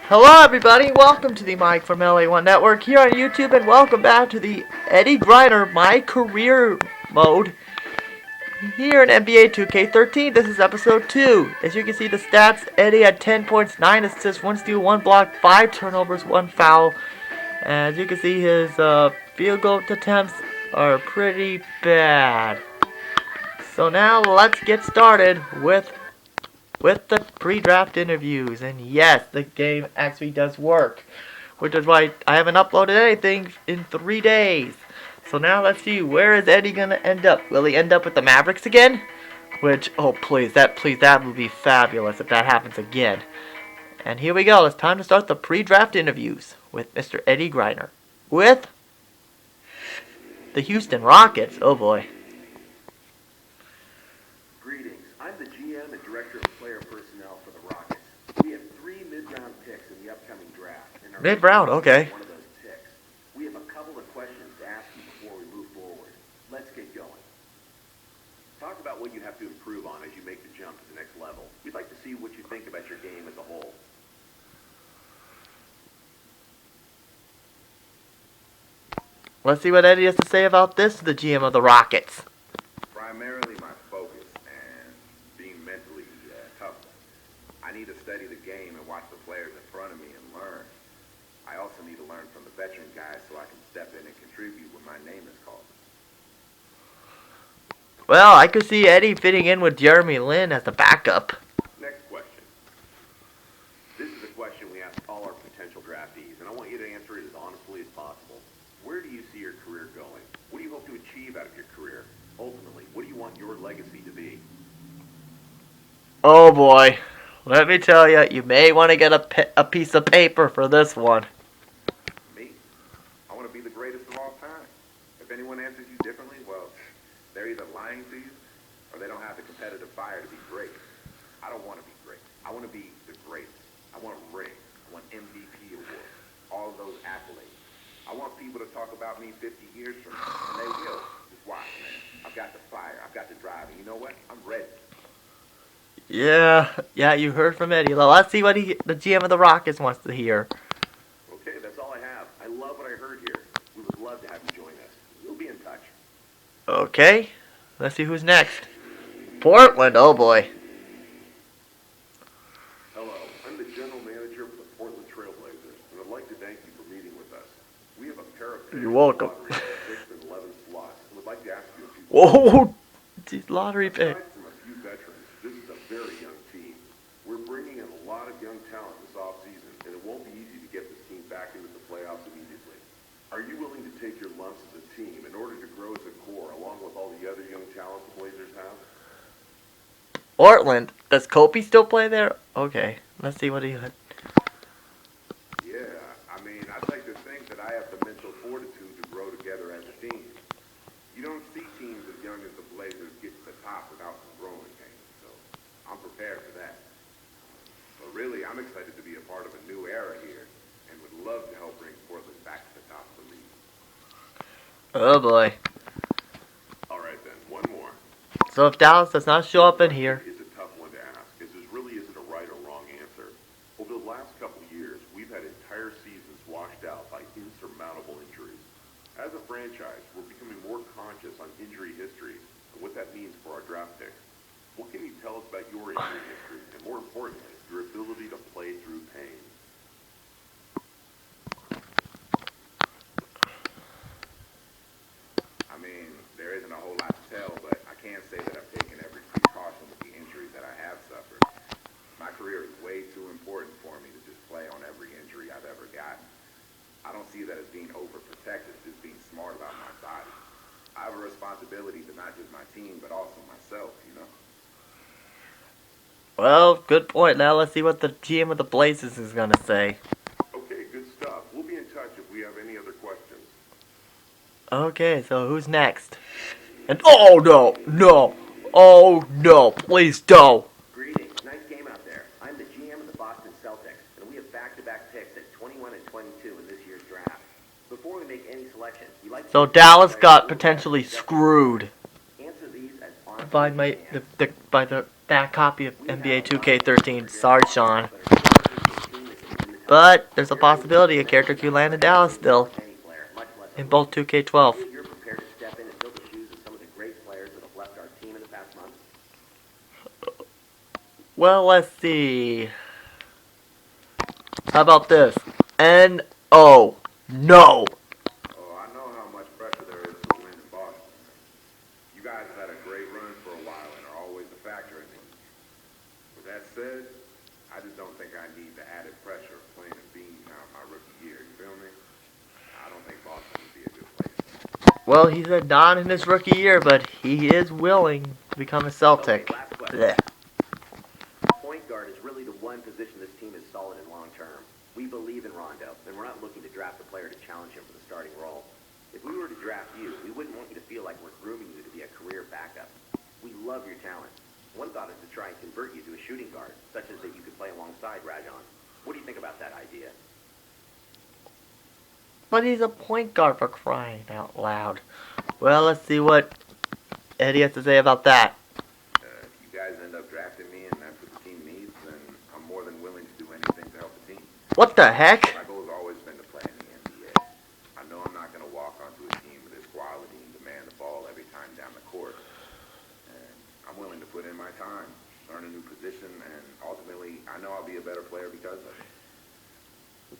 Hello everybody, welcome to the Mike from LA1 Network here on YouTube, and welcome back to the Eddie Griner My Career mode here in NBA 2K13. This is episode 2. As you can see the stats, Eddie had 10 points, 9 assists, 1 steal, 1 block, 5 turnovers, 1 foul. As you can see, his field goal attempts are pretty bad. So now let's get started with the pre-draft interviews. And yes, the game actually does work, which is why I haven't uploaded anything in 3 days. So now let's see, where is Eddie gonna end up? Will he end up with the Mavericks again? Which, oh please, that would be fabulous if that happens again. And here we go, it's time to start the pre-draft interviews with Mr. Eddie Griner with the Houston Rockets. Oh boy. Greetings. I'm the GM and Director of Player Personnel for the Rockets. We have 3 mid-round picks in the upcoming draft. And Mid-round, okay. One of those picks. We have a couple of questions to ask you before we move forward. Let's get going. Talk about what you have to improve on as you make the jump to the next level. We'd like to see what you think about your game as a whole. Let's see what Eddie has to say about this, the GM of the Rockets. Primarily my focus and being mentally tough. I need to study the game and watch the players in front of me and learn. I also need to learn from the veteran guys so I can step in and contribute when my name is called. Well, I could see Eddie fitting in with Jeremy Lin as the backup. Next question. This is a question we ask all our potential draftees, and I want you to answer it as honestly as possible. Where do you see your career going? What do you hope to achieve out of your career? Ultimately, what do you want your legacy to be? Oh boy, let me tell you, you may want to get a piece of paper for this one. Me? I want to be the greatest of all time. If anyone answers you differently, well, they're either lying to you or they don't have the competitive fire to be great. I don't want to be great. I want to be the greatest. I want a ring. I want MVP awards. All of those accolades. I want people to talk about me 50 years from now, and they will. Just watch, man. I've got the fire. I've got the drive. And you know what? I'm ready. Yeah, you heard from Eddie. Well, let's see what the GM of the Rockets wants to hear. Okay, that's all I have. I love what I heard here. We would love to have you join us. We'll be in touch. Okay, let's see who's next. Portland, oh boy. Hello. I'm the General Manager for the Portland Trailblazers, and I'd like to thank you for meeting with us. We have a pair of picks You're welcome. in the lottery at 6th and 11th slots, and would like to ask you a few Whoa, geez, lottery pick. Aside from a few veterans, this is a very young team. We're bringing in a lot of young talent this offseason, and it won't be easy to get this team back into the playoffs immediately. Are you willing to take your lumps as a team in order to grow as a core, along with all the other young talent the Blazers have? Portland, does Kobe still play there? Okay, let's see what he had. Yeah, I mean, I'd like to think that I have the mental fortitude to grow together as a team. You don't see teams as young as the Blazers get to the top without some growing pains, so I'm prepared for that. But really, I'm excited to be a part of a new era here, and would love to help bring Portland back to the top of the league. Oh boy. All right then, one more. So if Dallas does not show up in here, It's a tough one to ask, because there really isn't a right or wrong answer. Over the last couple of years, we've had entire seasons washed out by insurmountable injuries. As a franchise, we're becoming more conscious on injury history and what that means for our draft picks. What can you tell us about your injury history, and more importantly, your ability to play through pain? I mean, there isn't a whole lot to tell, but I can say that I've taken every precaution with the injuries that I have suffered. My career is way too important for me to just play on every injury I've ever gotten. I don't see that as being overprotective, just being smart about my body. I have a responsibility to not just my team, but also myself, you know? well, good point. Now let's see what the GM of the Blazers is gonna say. Okay, good stuff. We'll be in touch if we have any other questions. Okay, so who's next? And oh no, please don't. Greetings. Nice game out there. I'm the GM of the Boston Celtics, and we have back-to-back picks at 21 and 22 in this year's draft. Before we make any selection, we like to... So Dallas got potentially screwed Answer these as honestly by as my you can. by the back copy of NBA 2K13. Sorry, Sean. But are you extremely in the but there's a possibility a character could land in Dallas still Any player, much less a in both 2K12. You're prepared to step in and fill the shoes of some of the great players that have left our team in the past month? Well, let's see. How about this? N-O. No. Oh, I know how much pressure there is to win in Boston. You guys have had a great run for a while and are always a factor in it. With that said, I just don't think I need the added pressure of playing in Beantown my rookie year. You feel me? I don't think Boston would be a good place. Well, he's a non in his rookie year, but he is willing to become a Celtic. Okay, last question. Blech. Point guard is really the one position this team is solid in long term. We believe in Rondo, and we're not looking to draft a player to challenge him for the starting role. If we were to draft you, we wouldn't want you to feel like we're grooming you to be a career backup. We love your talent. One thought is to try and convert you to a shooting guard, such as that you could play alongside Rajon. What do you think about that idea? But he's a point guard, for crying out loud. Well, let's see what Eddie has to say about that. If you guys end up drafting me and that's what the team needs, then I'm more than willing to do anything to help the team. What the heck? My goal has always been to play in the NBA. I know I'm not going to walk onto a team with this quality and demand the ball every time down the court. And I'm willing to put in my time, learn a new position, and ultimately, I know I'll be a better player because of it.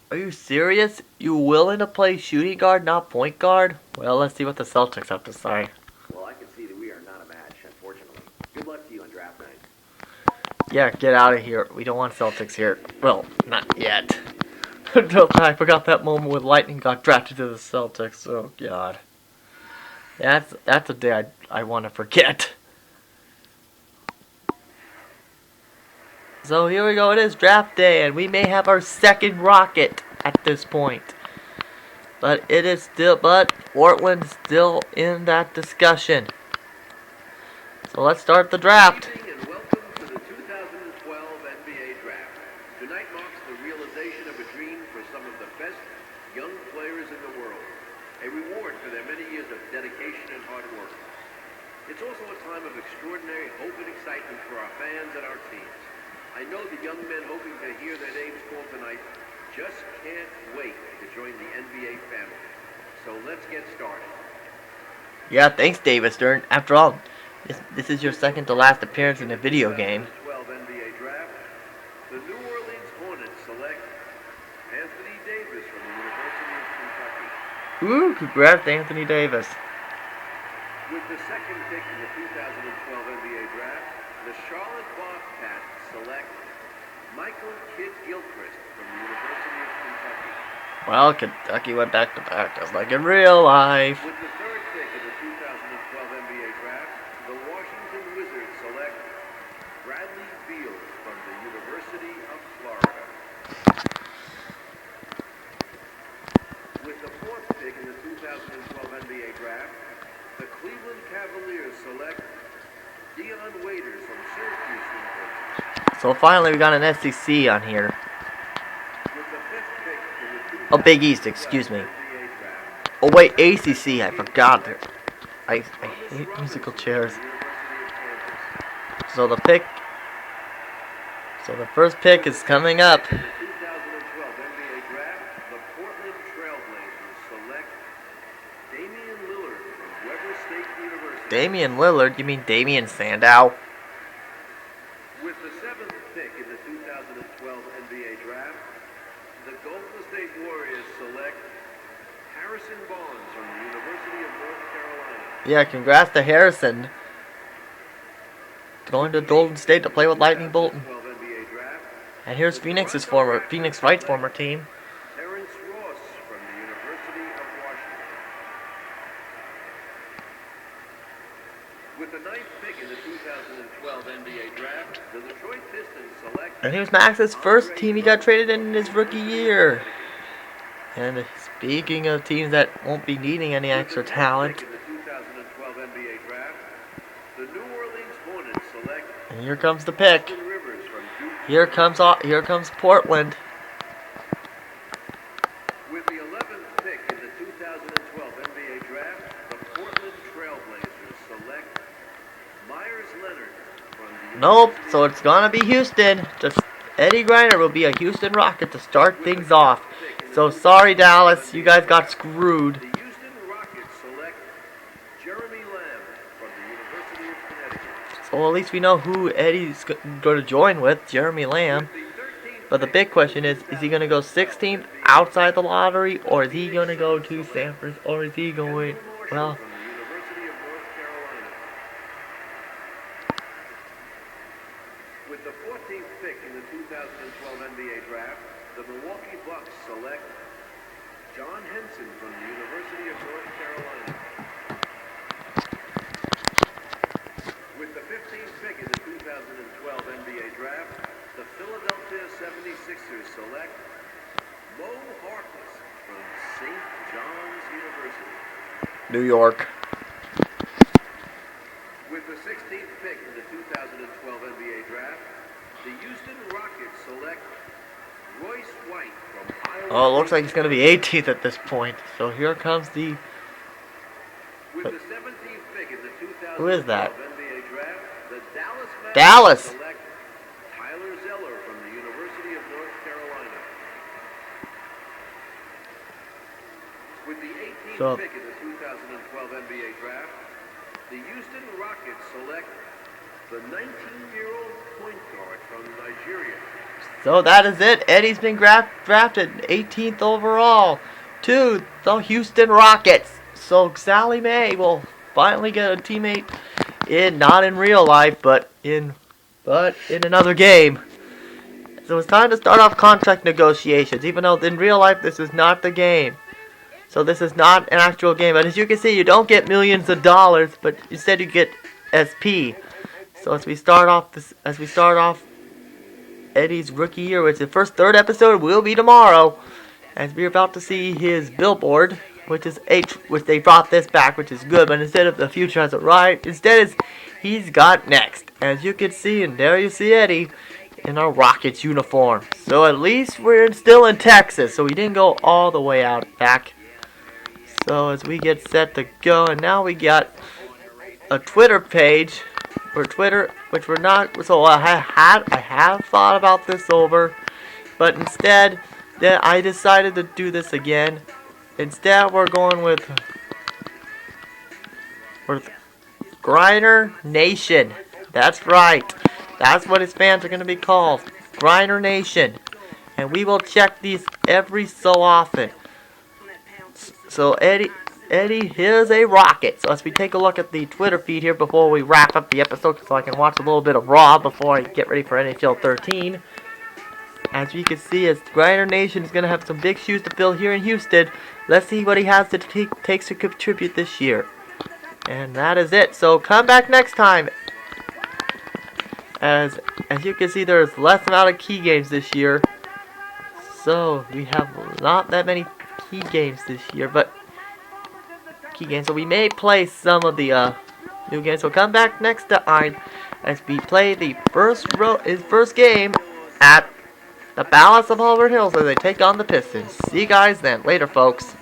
Are you serious? You willing to play shooting guard, not point guard? Well, let's see what the Celtics have to say. Well, I can see that we are not a match, unfortunately. Good luck to you on draft night. Yeah, get out of here. We don't want Celtics here. Well, not yet. I forgot that moment when Lightning got drafted to the Celtics. Oh, God. That's a day I want to forget. So here we go, it is draft day, and we may have our second rocket at this point. But Portland's still in that discussion. So let's start the draft. Good evening and welcome to the 2012 NBA Draft. Tonight marks the realization of a dream for some of the best young players in the world. A reward for their many years of dedication and hard work. It's also a time of extraordinary hope and excitement for our fans and our teams. I know the young men hoping to hear their names called tonight just can't wait to join the NBA family. So let's get started. Yeah, thanks, David Stern. After all, this is your second to last appearance in a video game. 2012 NBA Draft. The New Orleans Hornets select Anthony Davis from the University of Kentucky. Ooh, congrats, Anthony Davis. With the second pick in the 2012 NBA Draft, the Charlotte Bobcats select Michael Kidd-Gilchrist from the University of Kentucky. Well, Kentucky went back to back, just like in real life. With the third pick in the 2012 NBA Draft, the Washington Wizards select Bradley Beal from the University of Florida. With the fourth pick in the 2012 NBA Draft, the Cleveland Cavaliers select Dion Waiters from Syracuse University. So finally we got an SEC on here. With the fifth pick in the Oh, Big East, excuse me. 2012 NBA Draft, Oh wait, ACC, I forgot. I hate musical chairs. So the first pick is coming up. In the 2012 NBA Draft, the Portland Trailblazers select Damian Lillard from Weber State University. Damian Lillard? You mean Damian Sandow? With the seventh pick in the 2012 NBA Draft, the Golden State Warriors select Harrison Barnes from the University of North Carolina. Yeah, congrats to Harrison. Going to Golden State to play with Lightning Bolton. 2012 NBA Draft, And here's Phoenix Wright's former team. Terrence Ross from the University of Washington. With the ninth pick in the 2012 NBA Draft, the Detroit Pistons select And here's Max's first team he got traded in his rookie year. And speaking of teams that won't be needing any extra talent, in the 2012 NBA Draft, the New Orleans Hornets select and here comes the pick. Austin Rivers from Duke. Here comes Portland. With the 11th pick in the 2012 NBA Draft, the Portland Trailblazers select Myers Leonard from the Nope, University so it's gonna be Houston. Just Eddie Griner will be a Houston Rocket to start things off. So sorry, Dallas, you guys got screwed. The Houston Rockets select Jeremy Lamb from the University of Connecticut. So at least we know who Eddie's going to join with, Jeremy Lamb. But the big question is he going to go 16th outside the lottery, or is he going to go to San Francisco, or is he going, well, From the University of North Carolina. With the 14th pick in the 2012 NBA Draft, the Milwaukee Bucks select John Henson from the University of North Carolina. With the 15th pick in the 2012 NBA Draft, the Philadelphia 76ers select Mo Harkless from St. John's University. New York. With the 16th pick in the 2012 NBA Draft, the Houston Rockets select Royce White from Iowa. Oh, it looks like he's going to be 18th at this point. So here comes the... With the 17th pick in the 2012 Who is that? NBA Draft, the Dallas Mavericks Dallas. select Tyler Zeller from the University of North Carolina. With the 18th So- pick in the 2012 NBA Draft, the Houston Rockets select the 19-year-old point guard from Nigeria. So that is it. Eddie's been drafted 18th overall to the Houston Rockets. So Sally Mae will finally get a teammate not in real life, but in another game. So it's time to start off contract negotiations, even though in real life this is not the game. So this is not an actual game. But as you can see, you don't get millions of dollars, but instead you get SP. So as we start off Eddie's rookie year, which the first third episode will be tomorrow, as we're about to see his billboard, which they brought this back, which is good, but instead of the future has arrived, instead he's got next. As you can see, and there you see Eddie in our Rockets uniform. So at least we're still in Texas, so we didn't go all the way out back. So as we get set to go, and now we got a Twitter page, which we're not. So I have thought about this over, but instead, then I decided to do this again. Instead, we're going with Griner Nation. That's right. That's what his fans are going to be called, Griner Nation, and we will check these every so often. So Eddie, here's a Rocket. So as we take a look at the Twitter feed here before we wrap up the episode, so I can watch a little bit of Raw before I get ready for NHL 13. As you can see, as Griner Nation is going to have some big shoes to fill here in Houston. Let's see what he has to takes to contribute this year. And that is it. So come back next time. As you can see, there's less amount of key games this year. So we have not that many key games this year, but key games. So we may play some of the new games. So come back next time as we play the first game at the Palace of Auburn Hills as they take on the Pistons. See you guys then. Later, folks.